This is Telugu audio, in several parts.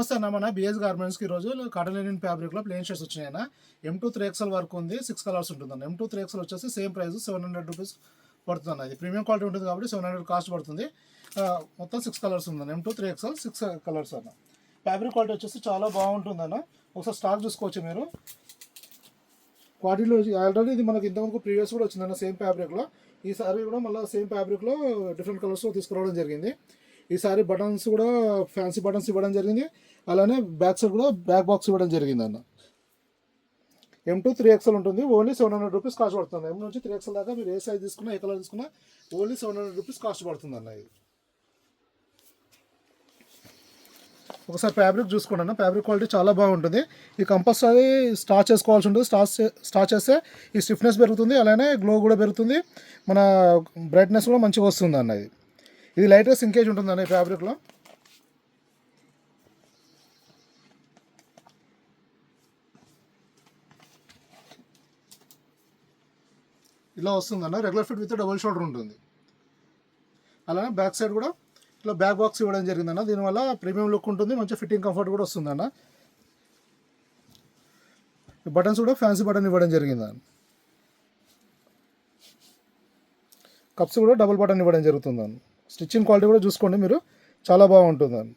నమస్తే అన్న, మన బిఎస్ గార్మెంట్స్కి ఈరోజు కాటన్ లెనిన్ ఫ్యాబ్రిక్లో ప్లెయిన్ షర్ట్స్ వచ్చినాయన్న. M2 3XL వరకు ఉంది, 6 కలర్స్ ఉంటుందన్న. M2 3XL వచ్చేసి సేమ్ ప్రైస్ 700 రూపీస్ పడుతుంది అన్న. ఇది ప్రీమియం క్వాలిటీ ఉంటుంది కాబట్టి 700 కాస్ట్ పడుతుంది. మొత్తం 6 కలర్స్ ఉందన్న. M2 3XL 6 కలర్స్ అన్న. ఫ్యాబ్రిక్ క్వాలిటీ వచ్చేసి చాలా బాగుంటుందన్న. ఒకసారి స్టాక్ చూసుకోవచ్చు మీరు. క్వాలిటీలో ఆల్రెడీ ఇది మనకి ఇంతవరకు ప్రీవియస్ కూడా వచ్చిందన్న సేమ్ ఫ్యాబ్రిక్లో. ఈసారి కూడా మళ్ళీ సేమ్ ఫ్యాబ్రిక్లో డిఫరెంట్ కలర్స్లో తీసుకురావడం జరిగింది. ఈసారి బటన్స్ కూడా ఫ్యాన్సీ బటన్స్ ఇవ్వడం జరిగింది. అలానే బ్యాక్ సైడ్ కూడా బ్యాక్ బాక్స్ ఇవ్వడం జరిగింది అన్న. M2 3XL ఉంటుంది, ఓన్లీ 700 రూపీస్ కాస్ట్ పడుతుంది. M నుంచి 3XL దాకా మీరు ఏ సైజ్ తీసుకున్నా, ఏ కలర్ తీసుకున్నా ఓన్లీ 700 రూపీస్ కాస్ట్ పడుతుంది అన్న. ఇది ఒకసారి ఫ్యాబ్రిక్ చూసుకోండి అన్న. ఫ్యాబ్రిక్ క్వాలిటీ చాలా బాగుంటుంది. ఇది కంపల్సరీ స్టార్చ్ చేసుకోవాల్సి ఉంటుంది. స్టార్చ్ చేస్తే ఈ స్టిఫ్నెస్ పెరుగుతుంది, అలానే గ్లో కూడా పెరుగుతుంది, మన బ్రైట్నెస్ కూడా మంచిగా వస్తుంది అన్న. ఇది లైట్గా సింకేజ్ ఉంటుంది అన్న ఈ ఫ్యాబ్రిక్లో. ఇలా వస్తుందన్న. Regular fit with double shoulder ఉంటుంది. అలానే బ్యాక్ సైడ్ కూడా ఇలా బ్యాక్ బాక్స్ ఇవ్వడం జరిగిందన్న. దీనివల్ల ప్రీమియం లుక్ ఉంటుంది, మంచి ఫిట్టింగ్ కంఫర్ట్ కూడా వస్తుందన్న. బటన్స్ కూడా ఫ్యాన్సీ బటన్ ఇవ్వడం జరిగిందన్న. కప్స్ కూడా డబుల్ బటన్ ఇవ్వడం జరుగుతుందన్న. స్టిచ్చింగ్ క్వాలిటీ కూడా చూసుకోండి మీరు, చాలా బాగుంటుందండి.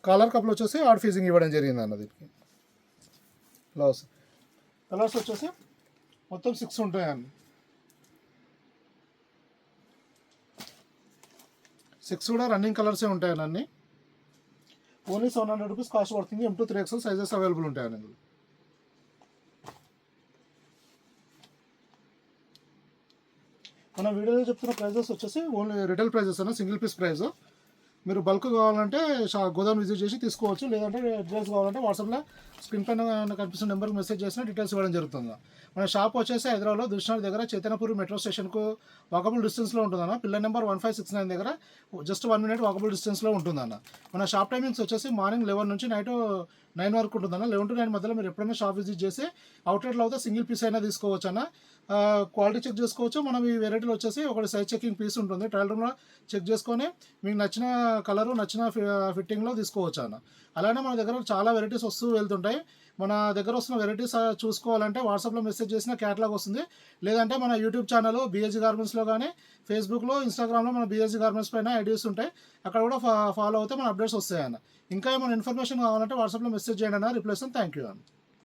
కాలర్ కప్లు వచ్చేసి ఆర్ట్ ఫీజింగ్ ఇవ్వడం జరిగింది అన్న. దీనికి కలర్స్ వచ్చేసి మొత్తం 6 ఉంటాయండి. 6 కూడా రన్నింగ్ కలర్సే ఉంటాయండి అన్నీ. ఓన్లీ 700 రూపీస్ కాస్ట్ పడుతుంది. M2 3XL సైజెస్ అవైలబుల్ ఉంటాయండి ఇందులో. మన వీడియోలో చెప్తున్న ప్రైజెస్ వచ్చేసి ఓన్లీ రిటైల్ ప్రైజెస్ అన్న, సింగిల్ పీస్ ప్రైస్. మీరు బల్క్ కావాలంటే గోదాం విజిట్ చేసి తీసుకోవచ్చు, లేదంటే డీటెయిల్స్ కావాలంటే వాట్సాప్లో స్క్రీన్ పైన కనిపిస్తున్న నెంబర్కి మెసేజ్ చేసినా డీటెయిల్స్ ఇవ్వడం జరుగుతుంది. మన షాప్ వచ్చేసి హైదరాబాద్లో దిల్షుఖ్నగర్ దగ్గర చైతన్యపూర్ మెట్రో స్టేషన్కు వాకబుల్ డిస్టెన్స్లో ఉంటుందన్న. పిల్లర్ నెంబర్ 1569 దగ్గర జస్ట్ 1 మినిట్ వాకబుల్ డిస్టెన్స్లో ఉంటుందన్న. మన షాప్ టైమింగ్స్ వచ్చేసి మార్నింగ్ 11 నుంచి నైట్ 9 వరకు ఉంటుందన్న. 11 to 9 మధ్యలో మీరు ఎప్పుడైనా షాప్ విజిట్ చేసి అవుట్లెట్లో అయితే సింగిల్ పీస్ అయినా తీసుకోవచ్చు అన్న. క్వాలిటీ చెక్ చేసుకోవచ్చు. మనం ఈ వెరైటీలో వచ్చేసి ఒకటి సైజ్ చెకింగ్ పీస్ ఉంటుంది, ట్రయల్ రూమ్లో చెక్ చేసుకొని మీకు నచ్చిన కలరు, నచ్చిన ఫిట్టింగ్లో తీసుకోవచ్చు అన్న. అలానే మన దగ్గర చాలా వెరైటీస్ వస్తూ వెళ్తుంటాయి. మన దగ్గర వస్తున్న వెరైటీస్ చూసుకోవాలంటే వాట్సాప్లో మెసేజ్ చేసిన క్యాటలాగ్ వస్తుంది, లేదంటే మన యూట్యూబ్ ఛానల్ బిఎస్జీ గార్మెంట్స్లో కానీ ఫేస్బుక్లో, ఇన్స్టాగ్రామ్లో మన బిఎస్జీ గార్మెంట్స్ పైన ఐడియాస్ ఉంటాయి, అక్కడ కూడా ఫాలో అవుతే మన అప్డేట్స్ వస్తాయన్న. ఇంకా ఏమైనా ఇన్ఫర్మేషన్ కావాలంటే వాట్సాప్లో మెసేజ్ చేయండి అన్న, రిప్లై ఇస్తాను. థ్యాంక్ యూ అన్న.